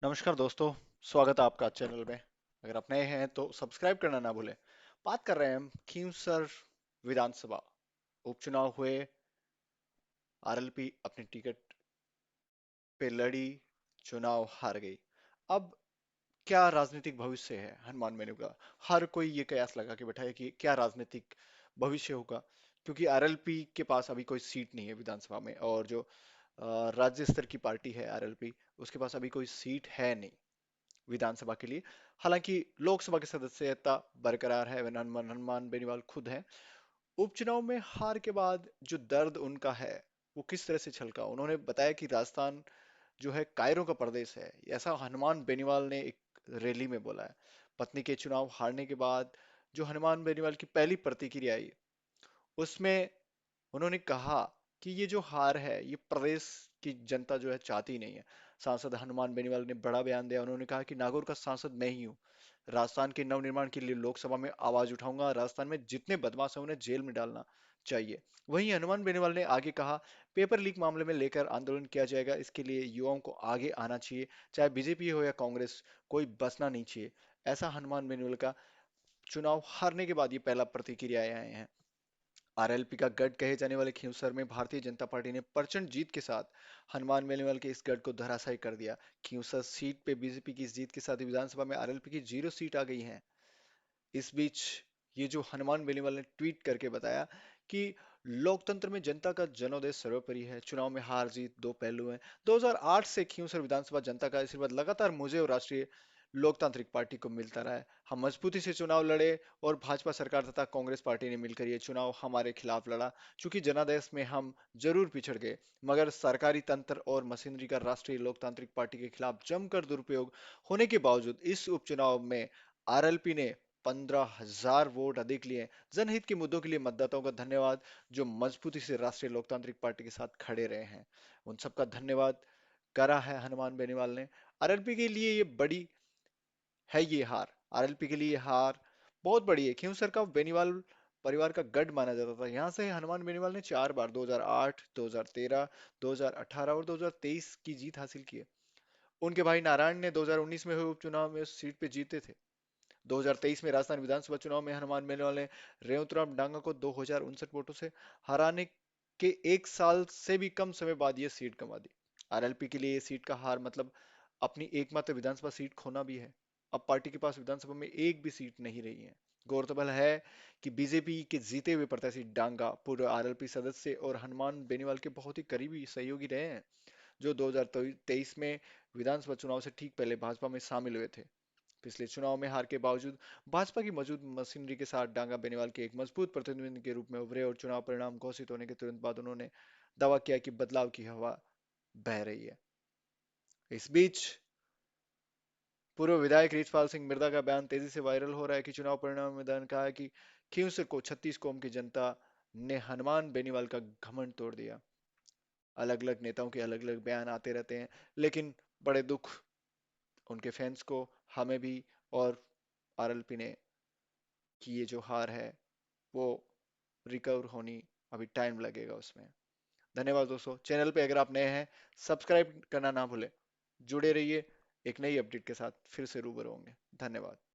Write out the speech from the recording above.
नमस्कार दोस्तों। स्वागत है आपका चैनल में। अगर आप नए हैं तो सब्सक्राइब करना ना भूलें। बात कर रहे हैं हम खींवसर विधानसभा उपचुनाव हुए। आरएलपी अपनी टिकट पे लड़ी, चुनाव हार गई। अब क्या राजनीतिक भविष्य है हनुमान मेनू का? हर कोई ये कयास लगा के बैठा है कि क्या राजनीतिक भविष्य होगा, क्योंकि आरएलपी के पास अभी कोई सीट नहीं है विधानसभा में, और जो राज्य स्तर की पार्टी है आरएलपी, उसके पास अभी कोई सीट है नहीं विधानसभा के लिए। हालांकि लोकसभा की सदस्यता बरकरार है। हनुमान हनुमान बेनीवाल खुद है। उपचुनाव में हार के बाद जो दर्द उनका है वो किस तरह से छलका, उन्होंने बताया कि राजस्थान जो है कायरों का प्रदेश है, ऐसा हनुमान बेनीवाल ने एक रैली में बोला है। पत्नी के चुनाव हारने के बाद जो हनुमान बेनीवाल की पहली प्रतिक्रिया आई, उसमें उन्होंने कहा कि ये जो हार है ये प्रदेश की जनता जो है चाहती नहीं है। सांसद हनुमान बेनीवाल ने बड़ा बयान दिया। उन्होंने कहा कि नागौर का सांसद मैं ही हूँ। राजस्थान के नवनिर्माण के लिए लोकसभा में आवाज उठाऊंगा। राजस्थान में जितने बदमाश हैं उन्हें जेल में डालना चाहिए। वहीं हनुमान बेनीवाल ने आगे कहा, पेपर लीक मामले में लेकर आंदोलन किया जाएगा। इसके लिए युवाओं को आगे आना चाहिए, चाहे बीजेपी हो या कांग्रेस, कोई बसना नहीं चाहिए। ऐसा हनुमान बेनीवाल का चुनाव हारने के बाद ये पहला प्रतिक्रिया आए हैं। आरएलपी का गढ़ कहे जाने वाले खींवसर में भारतीय जनता पार्टी ने प्रचंड जीत के साथ हनुमान बेनीवाल के इस गढ़ को धराशायी कर दिया। खींवसर सीट पे बीजेपी की इस जीत के साथ ही विधानसभा में आरएलपी की 0 सीट आ गई है। इस बीच ये जो हनुमान बेनीवाल ने ट्वीट करके बताया कि लोकतंत्र में जनता का जनादेश सर्वोपरि है। चुनाव में हार जीत दो पहलू हैं। 2008 से खींवसर विधानसभा जनता का आशीर्वाद लगातार मुझे और राष्ट्रीय लोकतांत्रिक पार्टी को मिलता रहा है। हम मजबूती से चुनाव लड़े और भाजपा सरकार तथा कांग्रेस पार्टी ने मिलकर ये चुनाव हमारे खिलाफ लड़ा। चूंकि जनादेश में हम जरूर पिछड़ गए, मगर सरकारी तंत्र और मशीनरी का राष्ट्रीय लोकतांत्रिक पार्टी के खिलाफ जमकर दुरुपयोग होने के बावजूद इस उपचुनाव में आरएलपी ने 15,000 वोट अधिक लिए। जनहित के मुद्दों के लिए मतदाताओं का धन्यवाद, जो मजबूती से राष्ट्रीय लोकतांत्रिक पार्टी के साथ खड़े रहे हैं। उन सबका धन्यवाद करा है हनुमान बेनीवाल ने। आरएलपी के लिए ये बड़ी है ये हार। आरएलपी के लिए ये हार बहुत बड़ी है। क्यों का बेनीवाल परिवार का गढ़ माना जाता था। यहाँ से हनुमान बेनीवाल ने 4 बार 2008, 2013, 2018 और 2023 की जीत हासिल की है। उनके भाई नारायण ने 2019 में हुए उपचुनाव में उस सीट पे जीते थे। 2023 में राजस्थान विधानसभा चुनाव में हनुमान बेनीवाल ने रेवतराम डांगा को 2059 वोटों से हराने के 1 साल से भी कम समय बाद ये सीट गंवा दी। आरएलपी के लिए ये सीट का हार मतलब अपनी एकमात्र विधानसभा सीट खोना भी है। अब पार्टी के पास विधानसभा में एक भी सीट नहीं रही है। गौरतलब है कि बीजेपी के जीते हुए प्रत्याशी डांगा पूर्व आरएलपी सदस्य और हनुमान बेनीवाल के बहुत ही करीबी सहयोगी रहे हैं, जो 2023 में विधानसभा चुनाव से ठीक पहले भाजपा में शामिल हुए थे। पिछले चुनाव में हार के बावजूद भाजपा की मौजूद मशीनरी के साथ डांगा बेनीवाल के एक मजबूत प्रतिद्वंदी के रूप में उभरे, और चुनाव परिणाम घोषित होने के तुरंत बाद उन्होंने दावा किया कि बदलाव की हवा बह रही है। इस बीच पूर्व विधायक रिछपाल सिंह मिर्दा का बयान तेजी से वायरल हो रहा है कि चुनाव परिणाम में मैंने कहा है कि खींवसर को 36 कौम की जनता ने हनुमान बेनीवाल का घमंड तोड़ दिया। अलग अलग नेताओं के अलग अलग बयान आते रहते हैं, लेकिन बड़े दुख उनके फैंस को, हमें भी, और आरएलपी ने, कि ये जो हार है वो रिकवर होनी अभी टाइम लगेगा उसमें। धन्यवाद दोस्तों। चैनल पे अगर आप नए हैं, सब्सक्राइब करना ना भूलें। जुड़े रहिए। एक नई अपडेट के साथ फिर से रूबरू होंगे। धन्यवाद।